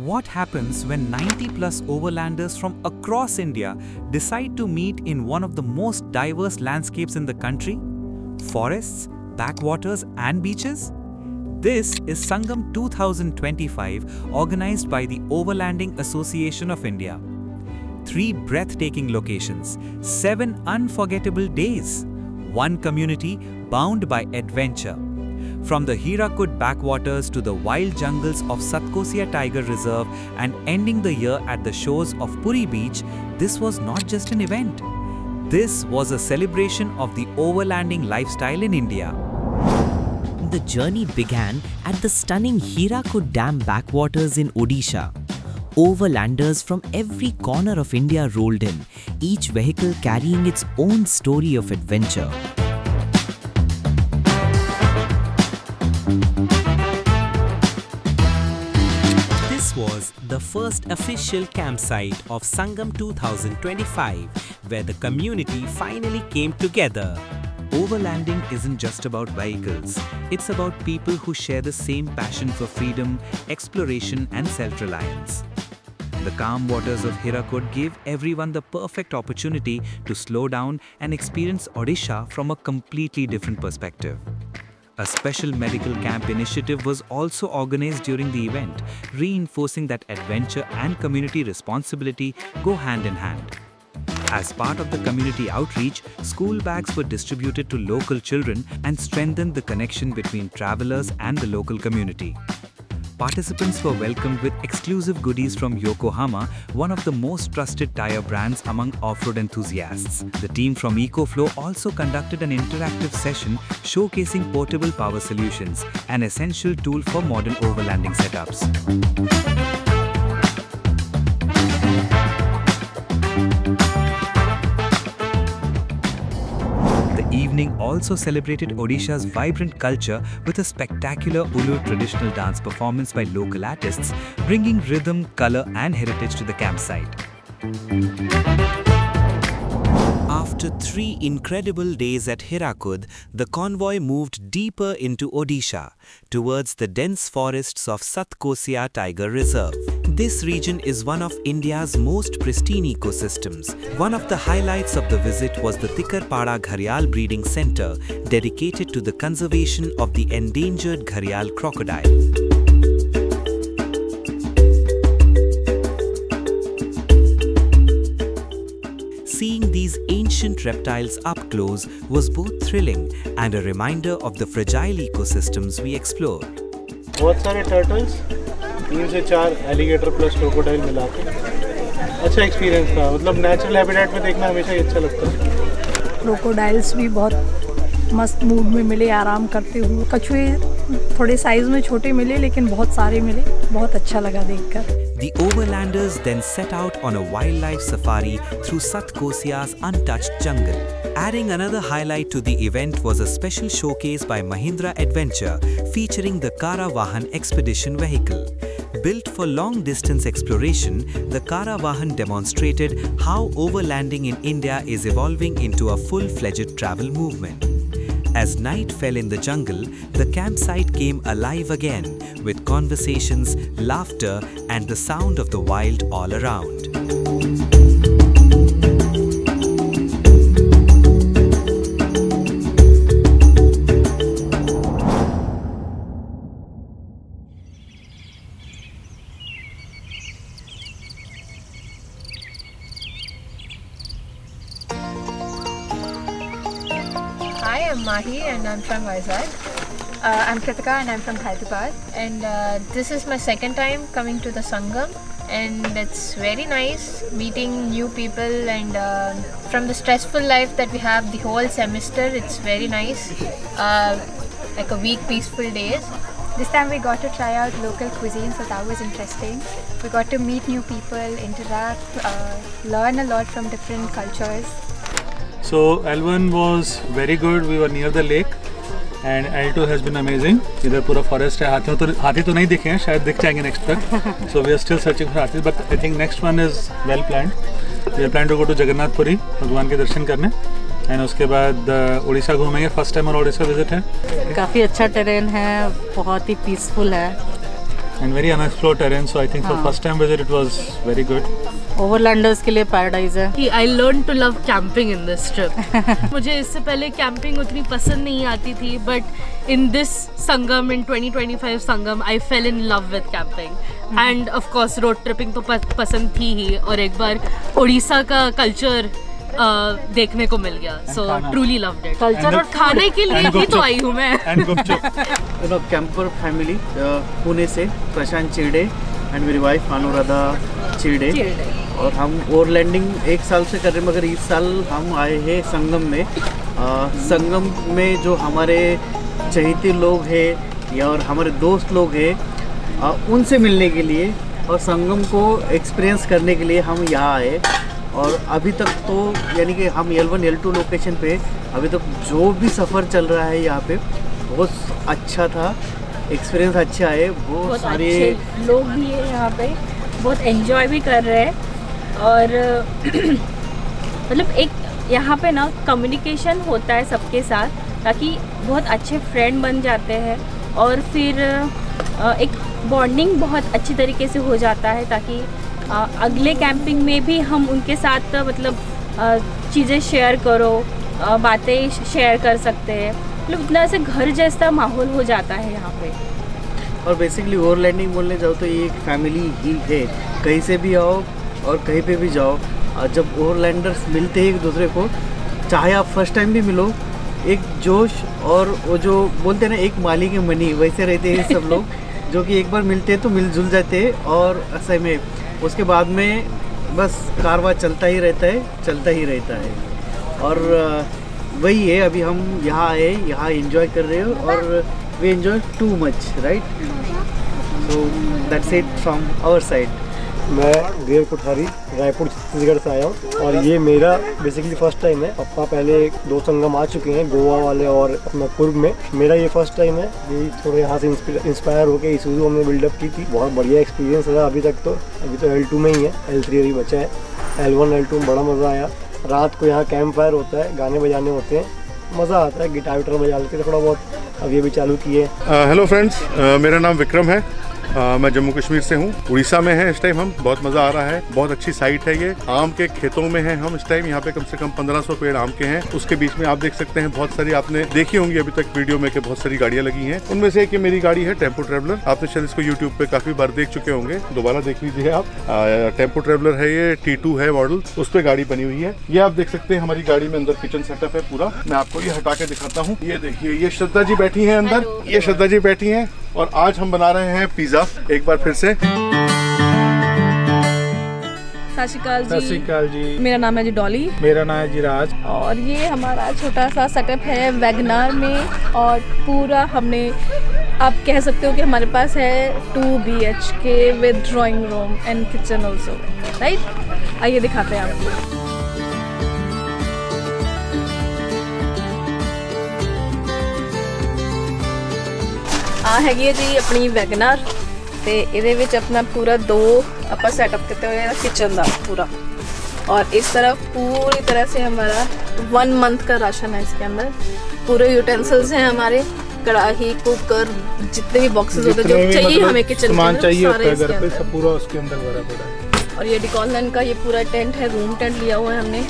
what happens when 90 plus overlanders from across India decide to meet in one of the most diverse landscapes in the country? Forests, backwaters, and beaches? This is Sangam 2025, organized by the Overlanding Association of India. 3 breathtaking locations, 7 unforgettable days, 1 community bound by adventure. From the Hirakud backwaters to the wild jungles of Satkosia Tiger Reserve and ending the year at the shores of Puri Beach, this was not just an event. This was a celebration of the overlanding lifestyle in India. The journey began at the stunning Hirakud Dam backwaters in Odisha. Overlanders from every corner of India rolled in, each vehicle carrying its own story of adventure. This was the first official campsite of Sangam 2025, where the community finally came together. Overlanding isn't just about vehicles. It's about people who share the same passion for freedom, exploration, and self-reliance. The calm waters of Hirakud gave everyone the perfect opportunity to slow down and experience Odisha from a completely different perspective. A special medical camp initiative was also organized during the event, reinforcing that adventure and community responsibility go hand in hand. As part of the community outreach, school bags were distributed to local children and strengthened the connection between travelers and the local community. Participants were welcomed with exclusive goodies from Yokohama, one of the most trusted tire brands among off-road enthusiasts. The team from EcoFlow also conducted an interactive session showcasing portable power solutions, an essential tool for modern overlanding setups. The evening also celebrated Odisha's vibrant culture with a spectacular Ulur traditional dance performance by local artists, bringing rhythm, color, and heritage to the campsite. After 3 incredible days at Hirakud, the convoy moved deeper into Odisha, towards the dense forests of Satkosia Tiger Reserve. This region is one of India's most pristine ecosystems. One of the highlights of the visit was the Tikarpada Gharial Breeding Center, dedicated to the conservation of the endangered gharial crocodile. Seeing these ancient reptiles up close was both thrilling and a reminder of the fragile ecosystems we explore. बहुत सारे turtles, 3 से 4 alligator plus crocodile मिला के अच्छा experience था. मतलब natural habitat में देखना हमेशा ही अच्छा लगता है. क्रोकोडाइल्स भी बहुत मस्त मूड में मिले, आराम करते हुए. कछुए थोड़े साइज में छोटे मिले लेकिन बहुत सारे मिले. बहुत अच्छा लगा देखकर. The overlanders then set out on a wildlife safari through Satkosia's untouched jungle. Adding another highlight to the event was a special showcase by Mahindra Adventure featuring the Karavahan Expedition vehicle. Built for long-distance exploration, the Karavahan demonstrated how overlanding in India is evolving into a full-fledged travel movement. As night fell in the jungle, the campsite came alive again, with conversations, laughter, and the sound of the wild all around. Hi, I'm Mahi and I'm from Vizag. I'm Kritika and I'm from Hyderabad. And this is my second time coming to the Sangam, and it's very nice meeting new people, and from the stressful life that we have the whole semester, it's very nice. Like a week peaceful days. This time we got to try out local cuisine, so that was interesting. We got to meet new people, interact, learn a lot from different cultures. So L1 was very good. We were near the lake, and L2 has been amazing. इधर पूरा forest है. हाथी तो नहीं दिखे हैं, शायद दिख जाएंगे next तक. So we are still searching for हाथी, but I think next one is well planned. We are planning to go to Jagannath Puri, भगवान के दर्शन करने. एंड उसके बाद उड़ीसा घूमेंगे. फर्स्ट टाइम और उड़ीसा विजिट है. काफ़ी अच्छा टेरेन है, बहुत ही पीसफुल है. and very unexplored terrain. So I think for first time visit it was very good. ओवरलैंडर्स के लिए पैराडाइज है। I learned to love camping in this trip. मुझे इससे पहले कैंपिंग उतनी पसंद नहीं आती थी, but in this Sangam, in 2025 Sangam, I fell in love with camping. And of course road tripping तो पसंद थी ही, और एक बार उड़ीसा का कल्चर देखने को मिल गया. So truly loved it. Culture और खाने के लिए ही तो आई हूँ मैं. And gupchup. Camper family Pune से प्रशांत चिरडे एंड मेरी वाइफ अनुराधा चिरडे, और हम ओवरलैंडिंग 1 साल से कर रहे हैं, मगर इस साल हम आए हैं संगम में। संगम में जो हमारे चहेते लोग हैं या और हमारे दोस्त लोग हैं उनसे मिलने के लिए और संगम को एक्सपीरियंस करने के लिए हम यहाँ आए। और अभी तक तो यानी कि हम L1 L2 लोकेशन पे अभी तक जो भी सफ़र चल रहा है यहाँ पे बहुत अच्छा था, एक्सपीरियंस अच्छा है। बहुत सारे लोग भी है यहाँ पे, बहुत एंजॉय भी कर रहे हैं। और मतलब एक यहाँ पे ना कम्युनिकेशन होता है सबके साथ, ताकि बहुत अच्छे फ्रेंड बन जाते हैं, और फिर एक बॉन्डिंग बहुत अच्छी तरीके से हो जाता है, ताकि अगले कैंपिंग में भी हम उनके साथ मतलब चीज़ें शेयर करो, बातें शेयर कर सकते हैं। मतलब इतना ऐसे घर जैसा माहौल हो जाता है यहाँ पे। और बेसिकली ओवरलैंडिंग बोलने जाओ तो ये एक फैमिली ही है, कहीं से भी आओ और कहीं पे भी जाओ। जब ओवरलैंडर्स मिलते हैं एक दूसरे को, चाहे आप फर्स्ट टाइम भी मिलो, एक जोश और वो जो बोलते हैं ना एक माली के मनी, वैसे रहते हैं सब लोग जो कि एक बार मिलते हैं तो मिलजुल जाते हैं, और ऐसे में उसके बाद में बस कारवां चलता ही रहता है। और वही है, अभी हम यहाँ आए, यहाँ एंजॉय कर रहे हो, और we enjoy too much, right? So that's it from our side. मैं देव कोठारी रायपुर छत्तीसगढ़ से आया हूँ, और ये मेरा बेसिकली फ़र्स्ट टाइम है। पापा पहले 2 संगम आ चुके हैं, गोवा वाले और अपना पूर्व में। मेरा ये फ़र्स्ट टाइम है। यही थोड़े यहाँ से इंस्पायर होकर इशूज़ हमने बिल्डअप की थी। बहुत बढ़िया एक्सपीरियंस रहा अभी तक तो। अभी तो L2 में ही है, L3 अभी बचा है। L1 L2 में बड़ा मज़ा आया। रात को यहाँ कैंप फायर होता है, गाने बजाने होते हैं, मज़ा आता है। गिटार विटार बजा लेते थोड़ा बहुत, अब ये भी चालू किए। हेलो फ्रेंड्स, मेरा नाम विक्रम है। मैं जम्मू कश्मीर से हूँ, उड़ीसा में है इस टाइम हम। बहुत मज़ा आ रहा है, बहुत अच्छी साइट है ये। आम के खेतों में है हम इस टाइम। यहाँ पे कम से कम 1500 पेड़ आम के हैं। उसके बीच में आप देख सकते हैं बहुत सारी, आपने देखी होंगी अभी तक वीडियो में कि बहुत सारी गाड़ियाँ लगी हैं। उनमें से एक ये मेरी गाड़ी है, टेम्पो ट्रेवलर। आपने शायद इसको यूट्यूब पे काफ़ी बार देख चुके होंगे, दोबारा देख लीजिए आप। टेम्पो ट्रेवलर है ये, T2 है मॉडल, उस पर गाड़ी बनी हुई है। ये आप देख सकते हैं हमारी गाड़ी में अंदर किचन सेटअप है पूरा। मैं आपको ये हटा के दिखाता हूँ। ये देखिए, ये श्रद्धा जी बैठी है अंदर, ये श्रद्धा जी बैठी हैं, और आज हम बना रहे हैं पिज़्ज़ा। एक बार फिर से सत श्री अकाल सत श्री अकाल जी। मेरा नाम है जी डॉली। मेरा नाम है जी राज। और ये हमारा छोटा सा सेटअप है वैगनार में, और पूरा हमने, आप कह सकते हो कि हमारे पास है 2 BHK with drawing room and kitchen also, right? आइए दिखाते हैं आपको। हैगी जी अपनी वैगनार, ਤੇ ਇਹਦੇ ਵਿੱਚ अपना पूरा 2 ਆਪਾਂ सेटअप किया हुआ है किचन का पूरा, और इस तरफ पूरी तरह से हमारा 1 मंथ का राशन है इसके अंदर। पूरे यूटेंसिल्स हैं हमारे, कढ़ाई, कुकर, जितने भी बॉक्सेस होते हैं जो चाहिए हमें किचन सामान चाहिए होता है घर पे, सब पूरा उसके अंदर भरा पड़ा है। और ये डिकॉलन का ये पूरा टेंट है, रूम टेंट लिया हुआ है हमने,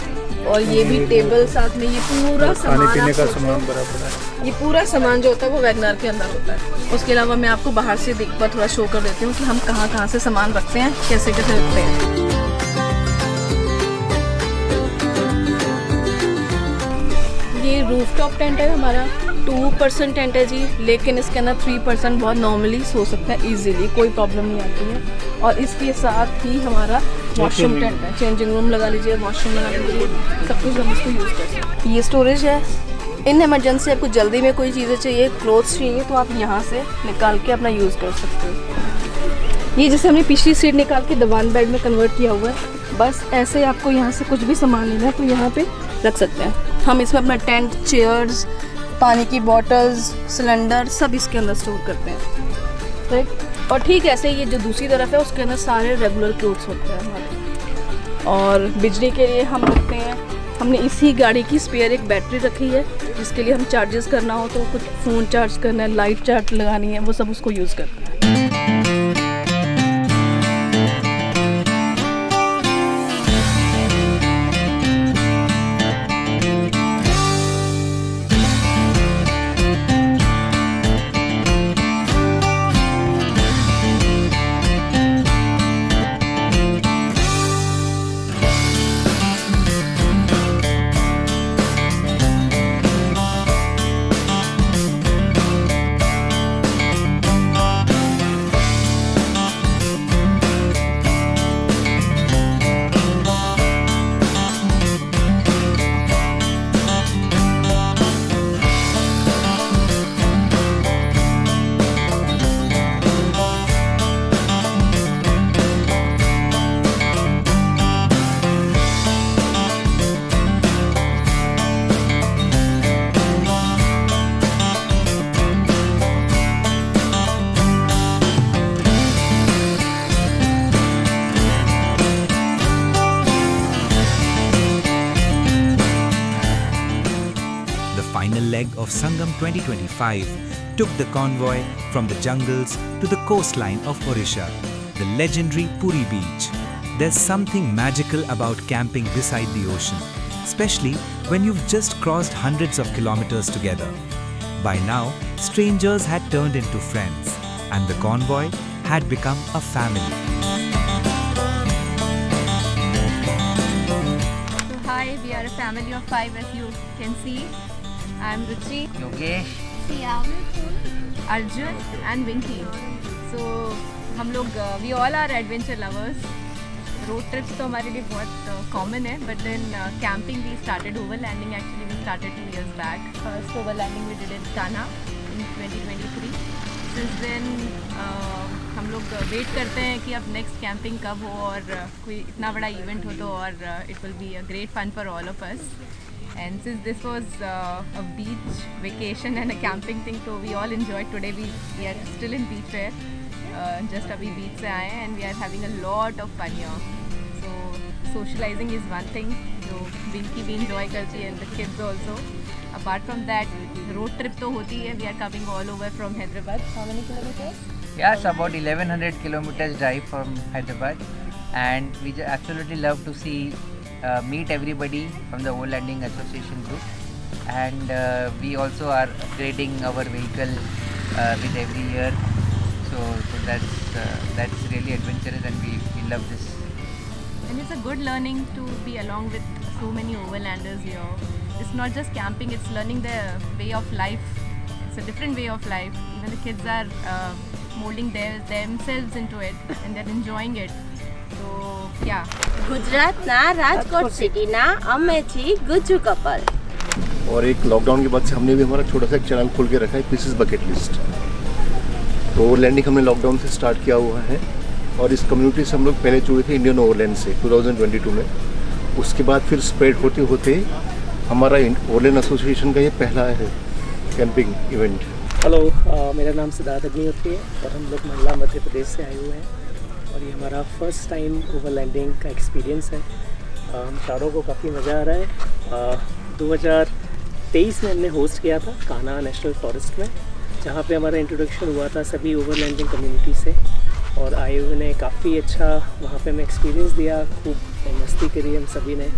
और ये भी टेबल साथ में, ये पूरा खाने पीने का सामान भरा पड़ा है। ये पूरा सामान जो होता है वो वैगनार के अंदर होता है। उसके अलावा मैं आपको बाहर से एक बार थोड़ा शो कर देती हूँ कि हम कहाँ कहाँ से सामान रखते हैं, कैसे कैसे रखते हैं। ये रूफटॉप टेंट है हमारा, 2% टेंट है जी, लेकिन इसके अंदर 3% बहुत नॉर्मली सो सकता है इजीली, कोई प्रॉब्लम नहीं आती है। और इसके साथ ही हमारा वॉशरूम टेंट है, चेंजिंग रूम लगा लीजिए, वॉशरूम लगा लीजिए, सब कुछ हम इसको यूज़ कर सकते हैं। ये स्टोरेज है, इन इमरजेंसी आपको जल्दी में कोई चीज़ें चाहिए, क्लोथ्स चाहिए, तो आप यहाँ से निकाल के अपना यूज़ कर सकते हो। ये जैसे हमने पिछली सीट निकाल के दीवान बेड में कन्वर्ट किया हुआ है, बस ऐसे आपको यहाँ से कुछ भी सामान लेना है तो यहाँ पे रख सकते हैं। हम इसमें अपना टेंट, चेयर्स, पानी की बॉटल्स, सिलेंडर सब इसके अंदर स्टोर करते हैं, राइट? और ठीक ऐसे ये जो दूसरी तरफ है उसके अंदर सारे रेगुलर क्लोथ्स होते हैं हमारे। और बिजली के लिए हम रखते हैं, हमने इसी गाड़ी की स्पेयर एक बैटरी रखी है, जिसके लिए हम चार्जेस करना हो तो कुछ फ़ोन चार्ज करना है, लाइट चार्ज लगानी है, वो सब उसको यूज़ करते हैं। of Sangam 2025 took the convoy from the jungles to the coastline of Odisha, the legendary Puri beach. There's something magical about camping beside the ocean, especially when you've just crossed hundreds of kilometers together. By now, strangers had turned into friends, and the convoy had become a family. So hi, we are a family of 5 as you can see. I'm Ruchi, Yogesh, Siya, Arjun and Vinky. So हम लोग we all are adventure lovers. Road trips तो हमारे लिए बहुत common है, but then camping we started overlanding actually we started 2 years back. First overlanding we did in Kanha in 2023. Since then हम लोग wait करते हैं कि अब नेक्स्ट कैंपिंग कब हो और कोई इतना बड़ा इवेंट हो तो, और it will be a great fun for all of us. And since this was a beach vacation and a camping thing, so we all enjoyed. Today we are still in beach fair. Just अभी beach से आए हैं and we are having a lot of fun here. So socializing is one thing जो Vinky भी enjoy करती है and the kids also. Apart from that, road trip तो होती है. We are coming all over from Hyderabad. How many kilometers? yes, about 1100 kilometers drive from Hyderabad, and we absolutely love to see meet everybody from the Overlanding Association group, and we also are upgrading our vehicle with every year. So that's really adventurous, and we love this. And it's a good learning to be along with so many overlanders here. It's not just camping, it's learning the way of life. It's a different way of life. Even the kids are molding themselves into it and they're enjoying it. So yeah. ગુજરાતના રાજકોટ સિટીના અમે છીએ Gujju couple. और एक lockdown के बाद से हमने भी हमारा छोटा सा एक चैनल खोल के रखा है, दिस इज बकेट लिस्ट. तो ओवरलैंडिंग हमने लॉकडाउन से स्टार्ट किया हुआ है और इस कम्युनिटी से हम लोग पहले जुड़े थे इंडियन ओवरलैंड से 2022 में. उसके बाद फिर स्प्रेड होते होते हमारा ओवरलैंड एसोसिएशन का ये पहला है कैंपिंग इवेंट. हेलो, मेरा नाम सिद्धार्थ अग्निहोत्री है और हम लोग मंडला मध्य प्रदेश से आए हुए हैं और ये हमारा फर्स्ट टाइम ओवरलैंडिंग का एक्सपीरियंस है. हम चारों को काफ़ी मज़ा आ रहा है. 2023 में हमने होस्ट किया था कान्हा नेशनल फॉरेस्ट में, जहाँ पे हमारा इंट्रोडक्शन हुआ था सभी ओवरलैंडिंग कम्युनिटी से, और आए हुए ने काफ़ी अच्छा वहाँ पे हमें एक्सपीरियंस दिया. खूब मस्ती करी हम सभी ने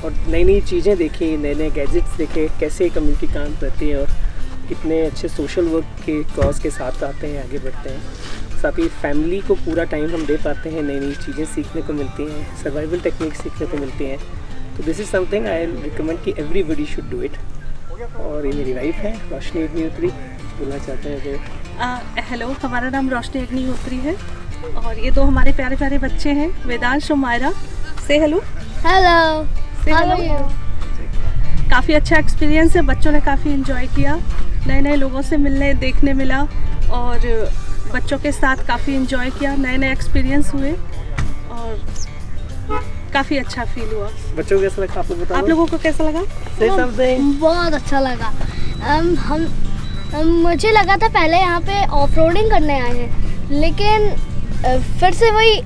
और नई नई चीज़ें देखी, नए नए गैजेट्स देखे, कैसे कम्युनिटी काम करती है और कितने अच्छे सोशल वर्क के कॉज के साथ आते हैं, आगे बढ़ते हैं. साथ ही फैमिली को पूरा टाइम हम दे पाते हैं, नई नई चीज़ें सीखने को मिलती हैं, सर्वाइवल टेक्निक सीखने को मिलती हैं. तो this is something I recommend कि एवरीबडी शुड डू इट. और ये मेरी वाइफ है रोशनी अग्निहोत्री, बोलना चाहते हैं जो. हेलो, हमारा नाम रोशनी अग्निहोत्री है और ये दो हमारे प्यारे प्यारे बच्चे हैं, वेदांश और मायरा. से हेलो. हेलो. से हेलो. काफ़ी अच्छा एक्सपीरियंस है, बच्चों ने काफ़ी इन्जॉय किया, नए नए लोगों से मिलने देखने मिला और बच्चों के साथ काफ़ी इन्जॉय किया, नए नए एक्सपीरियंस हुए और काफ़ी अच्छा फील हुआ. बच्चों को कैसा लगा, आप लोग बताओ. आप लोगों को कैसा लगा? बहुत अच्छा लगा. मुझे लगा था पहले यहाँ पे ऑफ रोडिंग करने आए हैं, लेकिन फिर से वही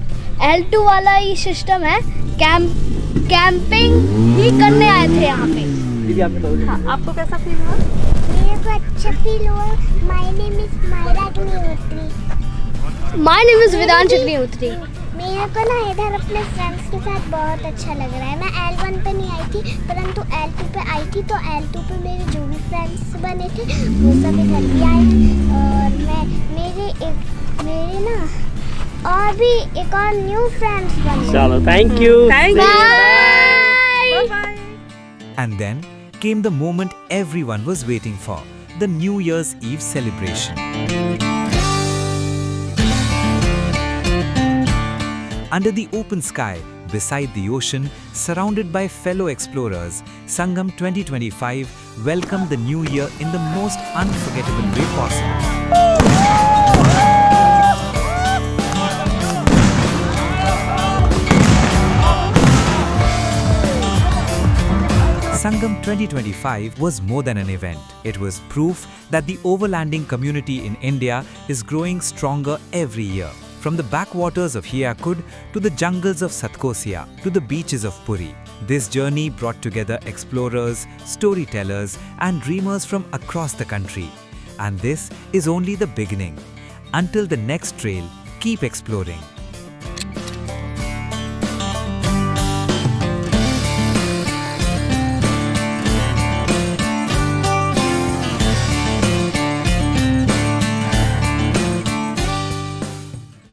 L2 वाला ही सिस्टम है, कैंपिंग ही करने आए थे यहाँ पे. हाँ, आपको कैसा फील हुआ? मेरे को अच्छा फील हुआ. My name is Myra Agnihotri. My name is Vedansh Agnihotri. मेरे को ना इधर अपने फ्रेंड्स के साथ बहुत अच्छा लग रहा है. मैं L1 पे नहीं आई थी, परंतु L2 पे आई थी. तो L2 पे मेरे जो भी फ्रेंड्स बने थे वो सब इधर भी आए हैं और मेरे ना और भी एक और न्यू फ्रेंड्स बने. चलो, thank you. Bye. And then came the moment everyone was waiting for, the New Year's Eve celebration. Under the open sky, beside the ocean, surrounded by fellow explorers, Sangam 2025 welcomed the new year in the most unforgettable way possible. Sangam 2025 was more than an event. It was proof that the overlanding community in India is growing stronger every year. From the backwaters of Hirakud to the jungles of Satkosia to the beaches of Puri, This journey brought together explorers, storytellers, and dreamers from across the country. And this is only the beginning. Until the next trail, keep exploring.